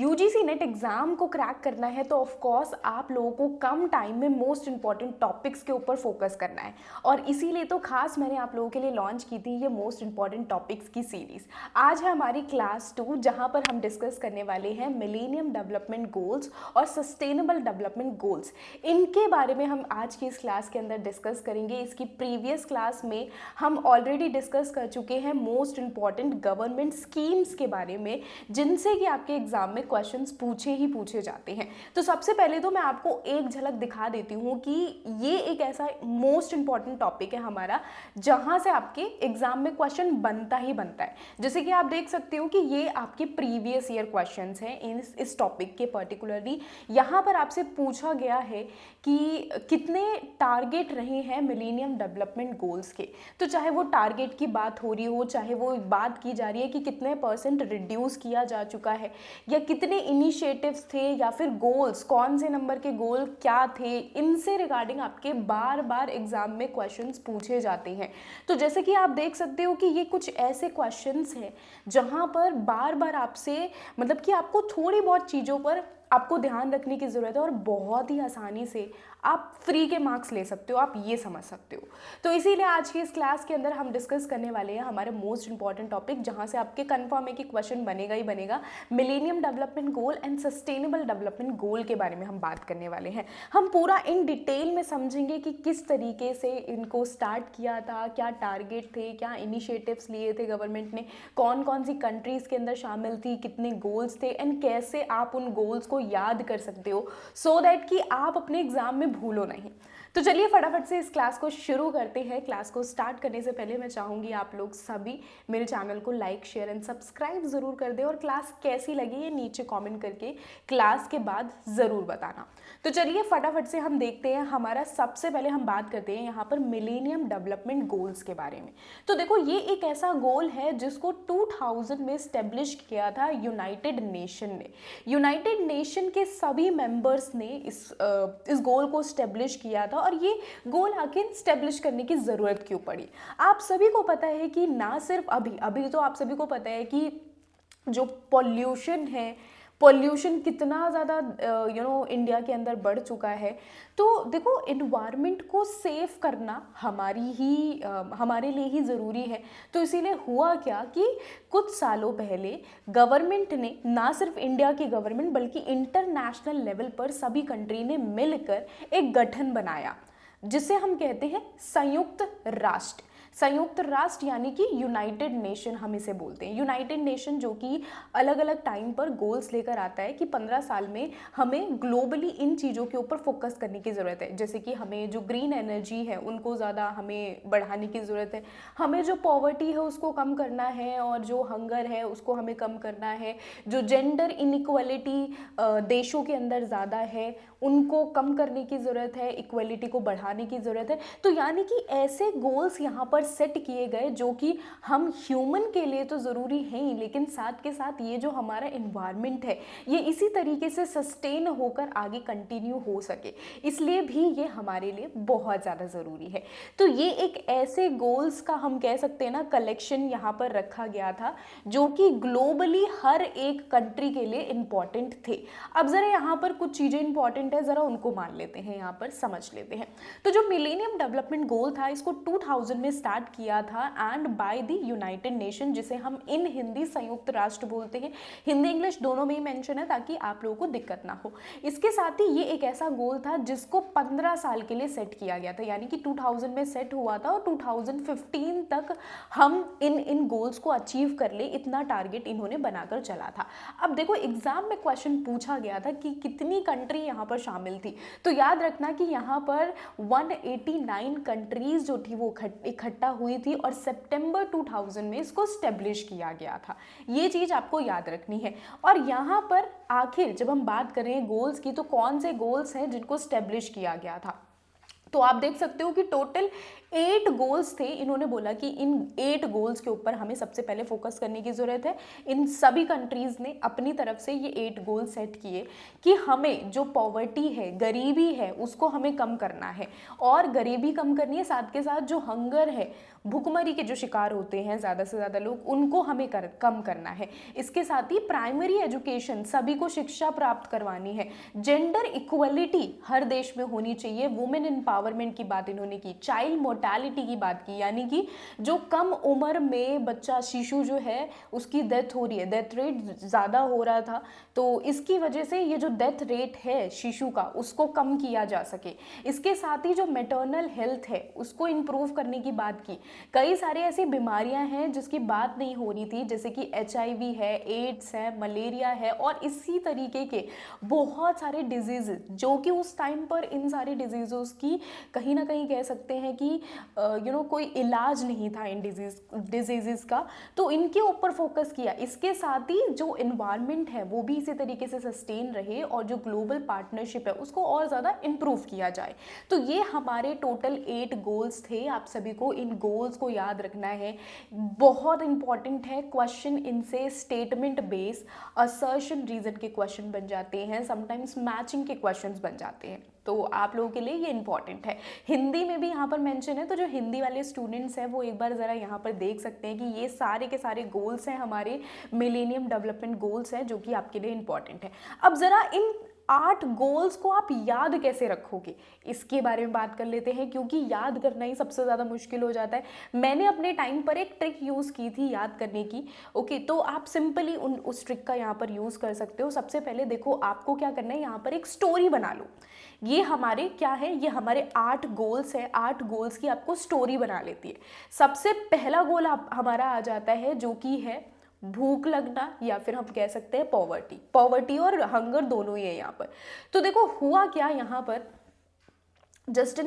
UGC net exam को crack करना है तो ऑफ कोर्स आप लोगों को कम टाइम में मोस्ट इंपॉर्टेंट टॉपिक्स के ऊपर फोकस करना है और इसीलिए तो खास मैंने आप लोगों के लिए लॉन्च की थी ये मोस्ट इंपॉर्टेंट टॉपिक्स की सीरीज़। आज है हमारी क्लास 2 जहां पर हम डिस्कस करने वाले हैं मिलेनियम डेवलपमेंट गोल्स और सस्टेनेबल डेवलपमेंट गोल्स। इनके बारे में हम आज की इस क्लास के अंदर डिस्कस करेंगे। इसकी प्रीवियस क्लास में हम ऑलरेडी डिस्कस कर चुके हैं मोस्ट इंपॉर्टेंट गवर्नमेंट स्कीम्स के बारे में जिनसे कि आपके एग्जाम में क्वेश्चंस पूछे ही पूछे जाते हैं। तो सबसे पहले तो मैं आपको एक झलक दिखा देती हूँ कि ये एक ऐसा मोस्ट इंपॉर्टेंट टॉपिक है हमारा जहाँ से आपके एग्जाम में क्वेश्चन बनता ही बनता है। जैसे कि आप देख सकते हो कि ये आपके प्रीवियस ईयर क्वेश्चंस हैं इस टॉपिक के पर्टिकुलरली। यहाँ पर आपसे पूछा गया है कि कितने टारगेट रहे हैं मिलेनियम डेवलपमेंट गोल्स के। तो चाहे वो टारगेट की बात हो रही हो, चाहे वो बात की जा रही है कि कितने % रिड्यूस किया जा चुका है या कितने इनिशिएटिव्स थे या फिर गोल्स, कौन से नंबर के गोल क्या थे, इनसे रिगार्डिंग आपके बार बार एग्जाम में क्वेश्चंस पूछे जाते हैं। तो जैसे कि आप देख सकते हो कि ये कुछ ऐसे क्वेश्चंस हैं जहां पर बार बार आपसे मतलब कि आपको थोड़ी बहुत चीज़ों पर आपको ध्यान रखने की ज़रूरत है और बहुत ही आसानी से आप फ्री के मार्क्स ले सकते हो, आप ये समझ सकते हो। तो इसीलिए आज की इस क्लास के अंदर हम डिस्कस करने वाले हैं हमारे मोस्ट इंपॉर्टेंट टॉपिक जहां से आपके कंफर्म है कि क्वेश्चन बनेगा ही बनेगा। Millennium development goal and sustainable development गोल के बारे में हम बात करने वाले हैं। हम पूरा इन डिटेल में समझेंगे कि किस तरीके से इनको स्टार्ट किया था, क्या टारगेट थे, क्या इनिशिएटिव्स लिए थे गवर्नमेंट ने, कौन कौन सी कंट्रीज़ के अंदर शामिल थी, कितने गोल्स थे एंड कैसे आप उन गोल्स को याद कर सकते हो सो दैट कि आप अपने एग्जाम में भूलो नहीं। तो चलिए फटाफट से इस क्लास को शुरू करते हैं। क्लास को स्टार्ट करने से पहले मैं चाहूँगी आप लोग सभी मेरे चैनल को लाइक शेयर एंड सब्सक्राइब ज़रूर कर दें और क्लास कैसी लगी ये नीचे कमेंट करके क्लास के बाद ज़रूर बताना। तो चलिए फटाफट से हम देखते हैं। हमारा सबसे पहले हम बात करते हैं यहाँ पर मिलेनियम डेवलपमेंट गोल्स के बारे में। तो देखो ये एक ऐसा गोल है जिसको 2000 में स्टेब्लिश किया था यूनाइटेड नेशन ने। यूनाइटेड नेशन के सभी मेंबर्स ने इस गोल को स्टेब्लिश किया था और ये गोल आखिर स्टेब्लिश करने की ज़रूरत क्यों पड़ी। आप सभी को पता है कि ना सिर्फ अभी तो आप सभी को पता है कि जो पॉल्यूशन कितना ज़्यादा इंडिया के अंदर बढ़ चुका है। तो देखो इन्वायरमेंट को सेव करना हमारे लिए ही ज़रूरी है। तो इसीलिए हुआ क्या कि कुछ सालों पहले गवर्नमेंट ने, ना सिर्फ इंडिया की गवर्नमेंट बल्कि इंटरनेशनल लेवल पर सभी कंट्री ने मिलकर एक गठन बनाया जिसे हम कहते हैं संयुक्त राष्ट्र। संयुक्त राष्ट्र यानी कि यूनाइटेड नेशन हम इसे बोलते हैं। यूनाइटेड नेशन जो कि अलग अलग टाइम पर गोल्स लेकर आता है कि 15 साल में हमें ग्लोबली इन चीज़ों के ऊपर फोकस करने की ज़रूरत है। जैसे कि हमें जो ग्रीन एनर्जी है उनको ज़्यादा हमें बढ़ाने की ज़रूरत है, हमें जो पॉवर्टी है उसको कम करना है और जो हंगर है उसको हमें कम करना है, जो जेंडर इनइक्वालिटी देशों के अंदर ज़्यादा है उनको कम करने की ज़रूरत है, इक्वलिटी को बढ़ाने की ज़रूरत है। तो यानी कि ऐसे गोल्स यहाँ पर सेट किए गए जो कि हम ह्यूमन के लिए तो ज़रूरी हैं ही, लेकिन साथ के साथ ये जो हमारा इन्वायरमेंट है ये इसी तरीके से सस्टेन होकर आगे कंटिन्यू हो सके, इसलिए भी ये हमारे लिए बहुत ज़्यादा ज़रूरी है। तो ये एक ऐसे गोल्स का हम कह सकते हैं ना कलेक्शन यहाँ पर रखा गया था जो कि ग्लोबली हर एक कंट्री के लिए इम्पॉर्टेंट थे। अब ज़रा यहाँ पर कुछ चीज़ें इंपॉर्टेंट है, ज़रा उनको मान लेते हैं, यहाँ पर समझ लेते हैं। तो जो मिलेनियम डेवलपमेंट गोल था इसको 2000 में स्टार्ट किया था and by the United nation, जिसे हम इन हिंदी संयुक्त राष्ट्र बोलते हैं। हिंदी इंग्लिश दोनों में ही मेंशन है ताकि आप लोगों को दिक्कत ना हो। इसके साथ ही ये एक ऐसा गोल था जिसको 15 साल के लिए सेट किया गया था, यानी कि 2000 में सेट हुआ था और 2015 तक हम इन गोल्स को अचीव कर ले, इतना टारगेट इन्होंने बनाकर चला था। अब देखो एग्जाम में क्वेश्चन पूछा गया था कि कितनी कंट्री यहाँ पर शामिल थी। तो याद रखना कि यहाँ पर 189 कंट्रीज जो थी वो इकट्ठा हुई थी और सितंबर 2000 में इसको स्टेब्लिश किया गया था। ये चीज़ आपको याद रखनी है। और यहाँ पर आखिर जब हम बात करें गोल्स की तो कौन से गोल्स हैं जिनको स्टेब्लिश किया गया था, तो आप देख सकते हो कि टोटल 8 गोल्स थे, इन्होंने बोला कि इन 8 गोल्स के ऊपर हमें सबसे पहले फोकस करने की ज़रूरत है। इन सभी कंट्रीज़ ने अपनी तरफ से ये 8 गोल सेट किए कि हमें जो पॉवर्टी है, गरीबी है, उसको हमें कम करना है, और गरीबी कम करनी है, साथ के साथ जो हंगर है, भुखमरी के जो शिकार होते हैं ज़्यादा से ज़्यादा लोग, उनको हमें कम करना है। इसके साथ ही प्राइमरी एजुकेशन, सभी को शिक्षा प्राप्त करवानी है। जेंडर इक्वलिटी हर देश में होनी चाहिए। वुमेन एम्पावरमेंट की बात इन्होंने की। चाइल्ड मोर्टालिटी की बात की, यानी कि जो कम उम्र में बच्चा, शिशु जो है, उसकी डेथ हो रही है, डेथ रेट ज़्यादा हो रहा था, तो इसकी वजह से ये जो डेथ रेट है शिशु का, उसको कम किया जा सके। इसके साथ ही जो मैटरनल हेल्थ है, उसको इम्प्रूव करने की बात की। कई सारी ऐसी बीमारियां हैं जिसकी बात नहीं हो रही थी, जैसे कि HIV है, एड्स है, मलेरिया है, और इसी तरीके के बहुत सारे डिजीज़ जो कि उस टाइम पर इन सारी डिजीज़ों की कहीं ना कहीं कह सकते हैं कि कोई इलाज नहीं था इन डिजीज़ का, तो इनके ऊपर फोकस किया। इसके साथ ही जो इन्वायरमेंट है वो भी इसी तरीके से सस्टेन रहे, और जो ग्लोबल पार्टनरशिप है उसको और ज़्यादा इम्प्रूव किया जाए। तो ये हमारे टोटल 8 गोल्स थे। आप सभी को इन गोल्स को याद रखना है, बहुत इंपॉर्टेंट है। क्वेश्चन इनसे स्टेटमेंट बेस, असर्शन, रीजन के क्वेश्चन बन जाते हैं, समटाइम्स मैचिंग के क्वेश्चंस बन जाते हैं, तो आप लोगों के लिए ये इंपॉर्टेंट है। हिंदी में भी यहाँ पर मेंशन है, तो जो हिंदी वाले स्टूडेंट्स हैं वो एक बार ज़रा यहाँ पर देख सकते हैं कि ये सारे के सारे गोल्स हैं, हमारे मिलेनियम डेवलपमेंट गोल्स हैं, जो कि आपके लिए इंपॉर्टेंट है। अब ज़रा इन 8 गोल्स को आप याद कैसे रखोगे, इसके बारे में बात कर लेते हैं, क्योंकि याद करना ही सबसे ज़्यादा मुश्किल हो जाता है। मैंने अपने टाइम पर एक ट्रिक यूज़ की थी याद करने की। ओके, तो आप सिंपली उस ट्रिक का यहाँ पर यूज़ कर सकते हो। सबसे पहले देखो, आपको क्या करना है, यहाँ पर एक स्टोरी बना लो। ये हमारे क्या है, ये हमारे 8 गोल्स है, 8 गोल्स की आपको स्टोरी बना लेती है। सबसे पहला गोल हमारा आ जाता है, जो कि है भूख लगना, या फिर हम कह सकते हैं पॉवर्टी और हंगर दोनों ही है यहाँ पर। तो देखो हुआ क्या यहाँ पर, जस्ट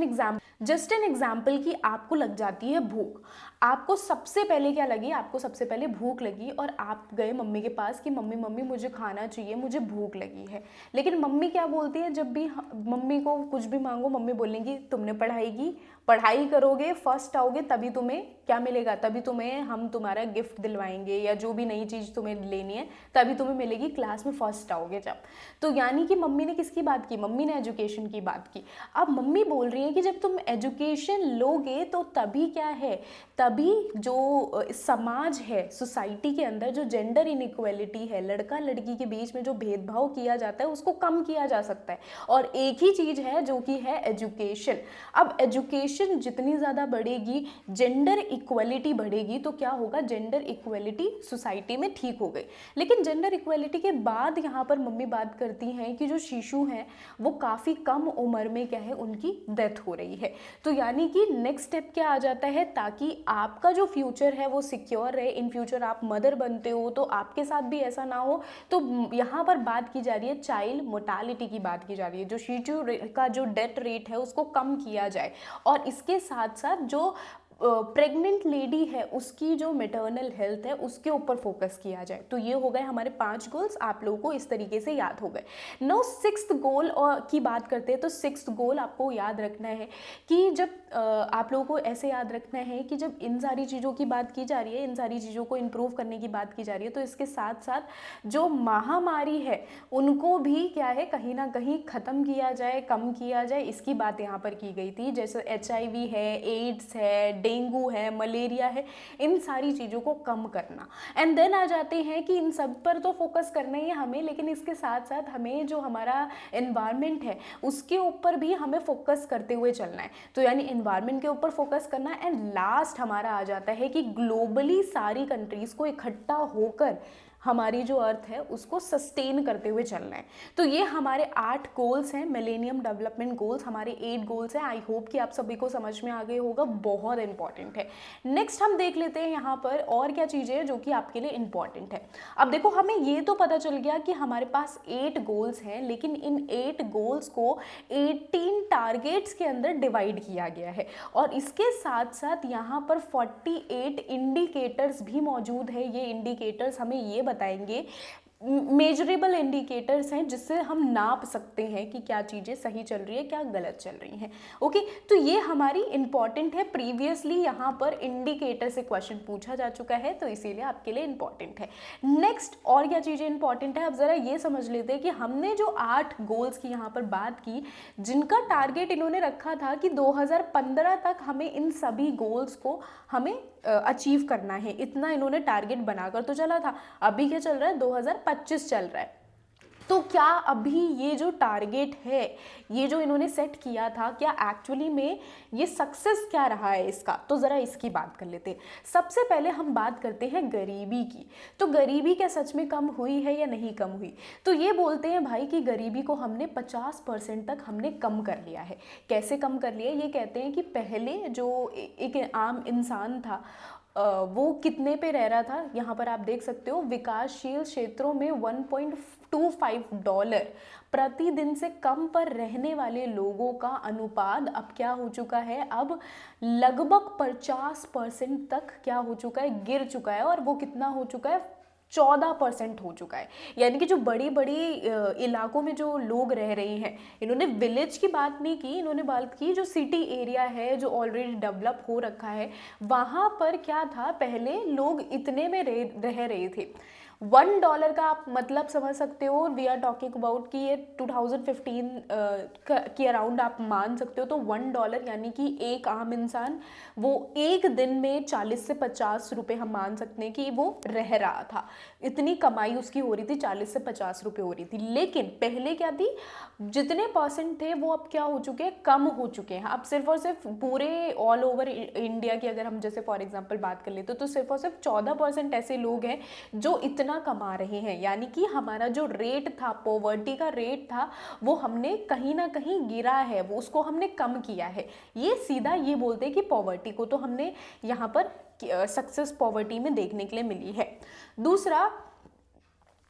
एन एग्जाम्पल कि आपको लग जाती है भूख। आपको सबसे पहले क्या लगी, आपको सबसे पहले भूख लगी, और आप गए मम्मी के पास कि मम्मी मम्मी मुझे खाना चाहिए, मुझे भूख लगी है। लेकिन मम्मी क्या बोलती है, जब भी मम्मी को कुछ भी मांगो, मम्मी बोलेंगी तुमने पढ़ाई करोगे, फर्स्ट आओगे, तभी तुम्हें क्या मिलेगा, तभी तुम्हें हम तुम्हारा गिफ्ट दिलवाएंगे, या जो भी नई चीज़ तुम्हें लेनी है तभी तुम्हें मिलेगी, क्लास में फर्स्ट आओगे जब। तो यानी कि मम्मी ने किसकी बात की, मम्मी ने एजुकेशन की बात की। अब मम्मी बोल रही है कि जब तुम एजुकेशन लोगे तो तभी क्या है, तभी जो समाज है, सोसाइटी के अंदर जो जेंडर इनइक्वालिटी है, लड़का लड़की के बीच में जो भेदभाव किया जाता है, उसको कम किया जा सकता है। और एक ही चीज़ है जो कि है एजुकेशन। अब एजुकेशन जितनी ज़्यादा बढ़ेगी, जेंडर इक्वलिटी बढ़ेगी, तो क्या होगा, जेंडर इक्वलिटी सोसाइटी में ठीक हो गई। लेकिन जेंडर इक्वलिटी के बाद यहाँ पर मम्मी बात करती हैं कि जो शिशु हैं वो काफ़ी कम उम्र में क्या है, उनकी डेथ हो रही है। तो यानी कि नेक्स्ट स्टेप क्या आ जाता है, ताकि आपका जो फ्यूचर है वो सिक्योर रहे, इन फ्यूचर आप मदर बनते हो तो आपके साथ भी ऐसा ना हो। तो यहाँ पर बात की जा रही है चाइल्ड मोर्टालिटी की बात की जा रही है, जो शिशु का जो डेथ रेट है उसको कम किया जाए, और इसके साथ साथ जो प्रेग्नेंट लेडी है उसकी जो मैटरनल हेल्थ है उसके ऊपर फोकस किया जाए। तो ये हो गए हमारे 5 गोल्स, आप लोगों को इस तरीके से याद हो गए। नो 6th गोल की बात करते हैं, तो 6th गोल आपको याद रखना है कि जब आप लोगों को ऐसे याद रखना है कि जब इन सारी चीज़ों की बात की जा रही है, इन सारी चीज़ों को इम्प्रूव करने की बात की जा रही है, तो इसके साथ साथ जो महामारी है उनको भी क्या है, कहीं ना कहीं ख़त्म किया जाए, कम किया जाए, इसकी बात यहाँ पर की गई थी। जैसे HIV है, एड्स है, डेंगू है, मलेरिया है, इन सारी चीज़ों को कम करना। एंड देन आ जाते हैं कि इन सब पर तो फोकस करना ही है हमें, लेकिन इसके साथ साथ हमें जो हमारा एनवायरनमेंट है उसके ऊपर भी हमें फोकस करते हुए चलना है। तो यानी एनवायरनमेंट के ऊपर फोकस करना है। एंड लास्ट हमारा आ जाता है कि ग्लोबली सारी कंट्रीज़ को इकट्ठा होकर हमारी जो अर्थ है उसको सस्टेन करते हुए चलना है। तो ये हमारे 8 गोल्स हैं, मिलेनियम डेवलपमेंट गोल्स, हमारे 8 गोल्स हैं। आई होप कि आप सभी को समझ में आ गए होगा, बहुत इंपॉर्टेंट है। नेक्स्ट हम देख लेते हैं यहाँ पर और क्या चीज़ें हैं जो कि आपके लिए इंपॉर्टेंट है। अब देखो, हमें ये तो पता चल गया कि हमारे पास 8 गोल्स हैं, लेकिन इन 8 गोल्स को 18 टारगेट्स के अंदर डिवाइड किया गया है, और इसके साथ साथ यहाँ पर 48 इंडिकेटर्स भी मौजूद है। ये इंडिकेटर्स हमें ये बताएंगे मेजरेबल इंडिकेटर्स हैं जिससे हम नाप सकते हैं कि क्या चीज़ें सही चल रही है, क्या गलत चल रही हैं। ओके, तो ये हमारी इंपॉर्टेंट है। प्रीवियसली यहाँ पर इंडिकेटर से क्वेश्चन पूछा जा चुका है, तो इसीलिए आपके लिए इंपॉर्टेंट है। नेक्स्ट और क्या चीज़ें इंपॉर्टेंट है, अब ज़रा ये समझ लेते हैं कि हमने जो 8 गोल्स की यहाँ पर बात की, जिनका टारगेट इन्होंने रखा था कि 2015 तक हमें इन सभी गोल्स को हमें अचीव करना है, इतना इन्होंने टारगेट बनाकर तो चला था। अभी क्या चल रहा है, 2025 चल रहा है। तो क्या अभी ये जो टारगेट है, ये जो इन्होंने सेट किया था, क्या एक्चुअली में ये सक्सेस क्या रहा है इसका, तो ज़रा इसकी बात कर लेते हैं। सबसे पहले हम बात करते हैं गरीबी की। तो गरीबी क्या सच में कम हुई है या नहीं कम हुई? तो ये बोलते हैं भाई कि गरीबी को हमने 50% तक हमने कम कर लिया है। कैसे कम कर लिया? ये कहते हैं कि पहले जो एक आम इंसान था वो कितने पे रह रहा था, यहाँ पर आप देख सकते हो, विकासशील क्षेत्रों में $1.25 प्रतिदिन से कम पर रहने वाले लोगों का अनुपात अब क्या हो चुका है, अब लगभग 50% तक क्या हो चुका है, गिर चुका है। और वो कितना हो चुका है, 14% हो चुका है। यानी कि जो बड़ी बड़ी इलाकों में जो लोग रह रहे हैं, इन्होंने विलेज की बात नहीं की, इन्होंने बात की जो सिटी एरिया है, जो ऑलरेडी डेवलप हो रखा है, वहाँ पर क्या था, पहले लोग इतने में रह रहे थे। $1 का आप मतलब समझ सकते हो, वी आर टॉकिंग अबाउट कि ये 2015 के अराउंड आप मान सकते हो। तो $1 यानी कि एक आम इंसान वो एक दिन में 40 से 50 रुपए हम मान सकते हैं कि वो रह रहा था। इतनी कमाई उसकी हो रही थी, 40 से 50 रुपए हो रही थी। लेकिन पहले क्या थी, जितने परसेंट थे वो अब क्या हो चुके हैं, कम हो चुके हैं। अब सिर्फ और सिर्फ पूरे ऑल ओवर इंडिया की अगर हम जैसे फॉर एग्जांपल बात कर लेते तो सिर्फ और सिर्फ 14% ऐसे लोग हैं जो इतना कमा रहे हैं। यानी कि हमारा जो रेट था, पॉवर्टी का रेट था, वो हमने कहीं ना कहीं गिरा है, वो उसको हमने कम किया है। ये सीधा ये बोलते हैं कि पॉवर्टी को तो हमने यहाँ पर सक्सेस पॉवर्टी में देखने के लिए मिली है। दूसरा,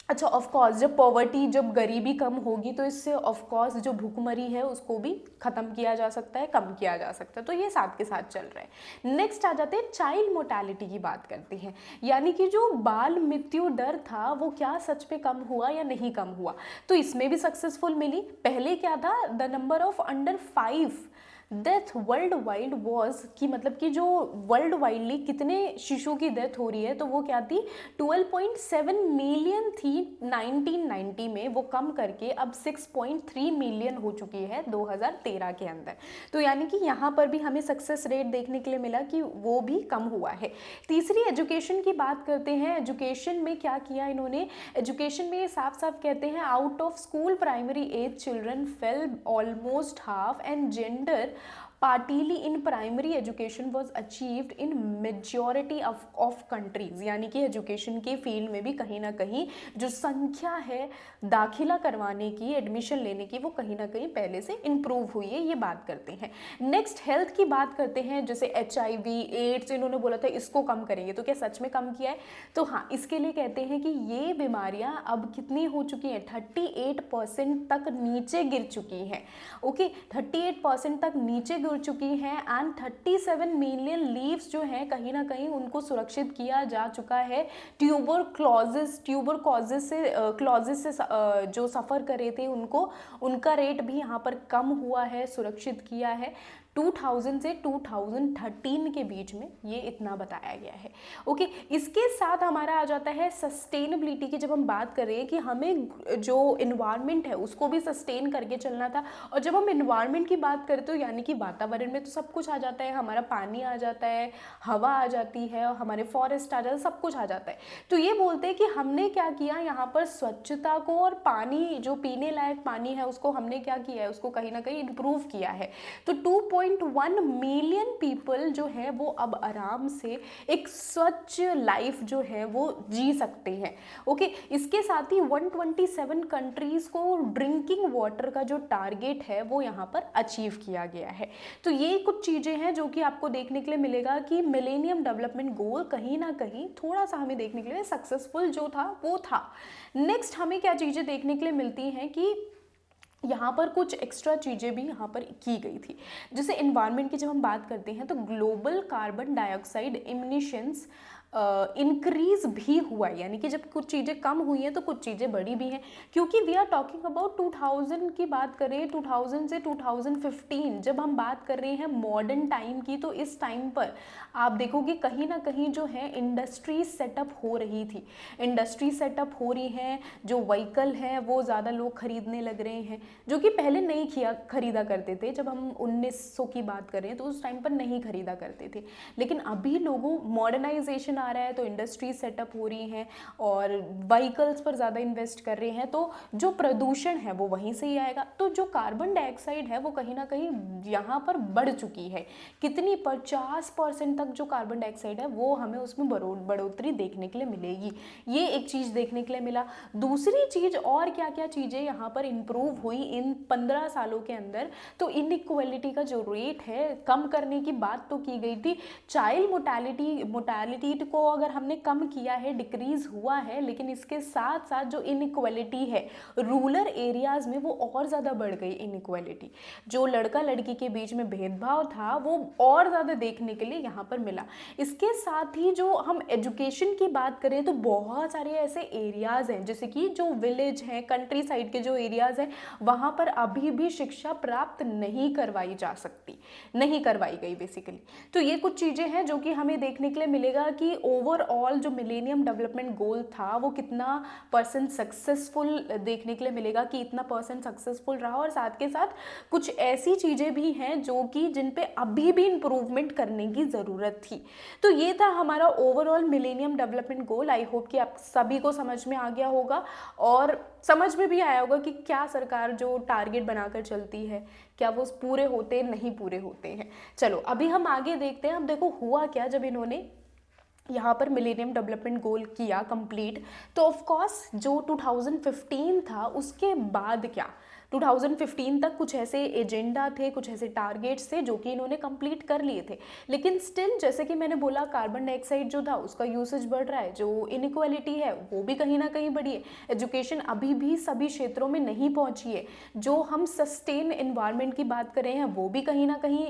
अच्छा ऑफ कोर्स जब पॉवर्टी, जब गरीबी कम होगी तो इससे ऑफ कोर्स जो भूखमरी है उसको भी खत्म किया जा सकता है, कम किया जा सकता है। तो ये साथ के साथ चल रहा है। नेक्स्ट आ जाते हैं चाइल्ड मोर्टेलिटी की बात करते हैं। यानी कि जो बाल मृत्यु दर था वो क्या सच में कम हुआ या नहीं कम हुआ, तो इसमें भी सक्सेसफुल मिली। पहले क्या था, the number of under 5 death world wide was, कि मतलब कि जो वर्ल्ड वाइडली कितने शिशु की डेथ हो रही है, तो वो क्या थी, 12.7 मिलियन थी 1990 में, वो कम करके अब 6.3 मिलियन हो चुकी है 2013 के अंदर। तो यानी कि यहाँ पर भी हमें सक्सेस रेट देखने के लिए मिला कि वो भी कम हुआ है। तीसरी, एजुकेशन की बात करते हैं। एजुकेशन में क्या किया इन्होंने, एजुकेशन में ये साफ साफ कहते हैं, out of school primary age children fail almost half and gender parity in primary education was achieved in majority of countries. यानी कि एजुकेशन के फील्ड में भी कहीं ना कहीं जो संख्या है दाखिला करवाने की, एडमिशन लेने की, वो कहीं ना कहीं पहले से इम्प्रूव हुई है, ये बात करते हैं। नेक्स्ट, हेल्थ की बात करते हैं। जैसे HIV, एड्स इन्होंने बोला था इसको कम करेंगे, तो क्या सच में कम किया है? तो हाँ, इसके लिए कहते हैं कि ये बीमारियां अब कितनी हो चुकी हैं, 38% तक नीचे गिर चुकी हैं। ओके, 38% तक नीचे गिर चुकी हैं एंड 37 मिलियन लीव्स जो हैं कहीं ना कहीं उनको सुरक्षित किया जा चुका है। ट्यूबरक्लोसिस से जो सफ़र कर रहे थे उनको, उनका रेट भी यहाँ पर कम हुआ है, सुरक्षित किया है। 2000 से 2013 के बीच में ये इतना बताया गया है। ओके, इसके साथ हमारा आ जाता है सस्टेनेबिलिटी की। जब हम बात कर रहे हैं कि हमें जो इन्वायरमेंट है उसको भी सस्टेन करके चलना था, और जब हम इन्वायरमेंट की बात करते हो यानी कि वातावरण में तो सब कुछ आ जाता है, हमारा पानी आ जाता है, हवा आ जाती है, और हमारे फॉरेस्ट आ जाता है, सब कुछ आ जाता है। तो ये बोलते हैं कि हमने क्या किया यहाँ पर, स्वच्छता को और पानी, जो पीने लायक पानी है उसको हमने क्या किया है, उसको कहीं ना कहीं इम्प्रूव किया है। तो 2.1 मिलियन पीपल जो है वो अब आराम से एक स्वच्छ लाइफ जो है वो जी सकते हैं। ओके, इसके साथ ही 127 कंट्रीज को ड्रिंकिंग वाटर का जो टारगेट है वो यहाँ पर अचीव किया गया है। तो ये कुछ चीज़ें हैं जो कि आपको देखने के लिए मिलेगा कि मिलेनियम डेवलपमेंट गोल कहीं ना कहीं थोड़ा सा हमें देखने के लिए सक्सेसफुल जो था वो था। नेक्स्ट हमें क्या चीज़ें देखने के लिए मिलती हैं कि यहाँ पर कुछ एक्स्ट्रा चीज़ें भी यहाँ पर की गई थी। जैसे एनवायरनमेंट की जब हम बात करते हैं तो global carbon dioxide emissions increase भी हुआ है, यानी कि जब कुछ चीज़ें कम हुई हैं तो कुछ चीज़ें बढ़ी भी हैं, क्योंकि वी आर टॉकिंग अबाउट 2000 की बात करें, 2000 से 2015 जब हम बात कर रहे हैं मॉडर्न टाइम की, तो इस टाइम पर आप देखोगे कहीं ना कहीं जो है इंडस्ट्री सेटअप हो रही थी, इंडस्ट्री सेटअप हो रही है, जो व्हीकल है वो ज़्यादा लोग खरीदने लग रहे हैं, जो कि पहले नहीं खरीदा करते थे। जब हम 1900 की बात करें तो उस टाइम पर नहीं खरीदा करते थे, लेकिन अभी लोगों मॉडर्नाइजेशन आ रहा है तो इंडस्ट्री सेटअप हो रही हैं और व्हीकल्स पर ज़्यादा इन्वेस्ट कर रहे हैं, तो जो प्रदूषण है वो वहीं से ही आएगा। तो जो कार्बन डाइऑक्साइड है वो कहीं ना कहीं यहाँ पर बढ़ चुकी है, कितनी 50% तक जो कार्बन डाइऑक्साइड है वो हमें उसमें बढ़ोतरी देखने के लिए मिलेगी। ये एक चीज़ देखने के लिए मिला। दूसरी चीज़ और क्या क्या चीज़ें यहाँ पर इम्प्रूव हुई इन 15 सालों के अंदर, तो इनइक्वालिटी का जो रेट है कम करने की बात तो की गई थी। चाइल्ड मोर्टेलिटी को अगर हमने कम किया है, डिक्रीज हुआ है, लेकिन इसके साथ साथ जो इनइक्वालिटी है रूरल एरियाज में वो और ज़्यादा बढ़ गई। इनइक्वालिटी जो लड़का लड़की के बीच में भेदभाव था वो और ज़्यादा देखने के लिए यहाँ पर मिला। इसके साथ ही जो हम एजुकेशन की बात करें तो बहुत सारे ऐसे एरियाज़ हैं, जैसे कि जो विलेज हैं, कंट्री साइड के जो एरियाज़ हैं, वहाँ पर अभी भी शिक्षा प्राप्त नहीं करवाई जा सकती, नहीं करवाई गई बेसिकली। तो ये कुछ चीज़ें हैं जो कि हमें देखने के लिए मिलेगा कि ओवरऑल जो मिलेनियम डेवलपमेंट गोल था वो कितना परसेंट सक्सेसफुल देखने के लिए मिलेगा, कि इतना परसेंट सक्सेसफुल रहा। और साथ के साथ कुछ ऐसी चीज़ें भी हैं जो कि जिन पे अभी भी इम्प्रूवमेंट करने की ज़रूरत थी। तो ये था हमारा overall millennium development goal. I hope कि आप सभी को समझ में आ गया होगा और समझ में भी आया होगा कि क्या सरकार जो टारगेट बनाकर चलती है क्या वो पूरे होते नहीं पूरे होते हैं। चलो अभी हम आगे देखते हैं। अब देखो हुआ क्या जब इन्होंने यहाँ पर मिलेनियम डेवलपमेंट गोल किया कंप्लीट, तो ऑफ कोर्स जो 2015 था उसके बाद क्या 2015 तक कुछ ऐसे एजेंडा थे, कुछ ऐसे टारगेट्स थे जो कि इन्होंने कंप्लीट कर लिए थे, लेकिन स्टिल जैसे कि मैंने बोला कार्बन डाइऑक्साइड जो था उसका यूसेज बढ़ रहा है, जो इनइक्वालिटी है वो भी कहीं ना कहीं बढ़ी है, एजुकेशन अभी भी सभी क्षेत्रों में नहीं पहुंची है, जो हम सस्टेन एनवायरनमेंट की बात कर रहे हैं वो भी कहीं ना कहीं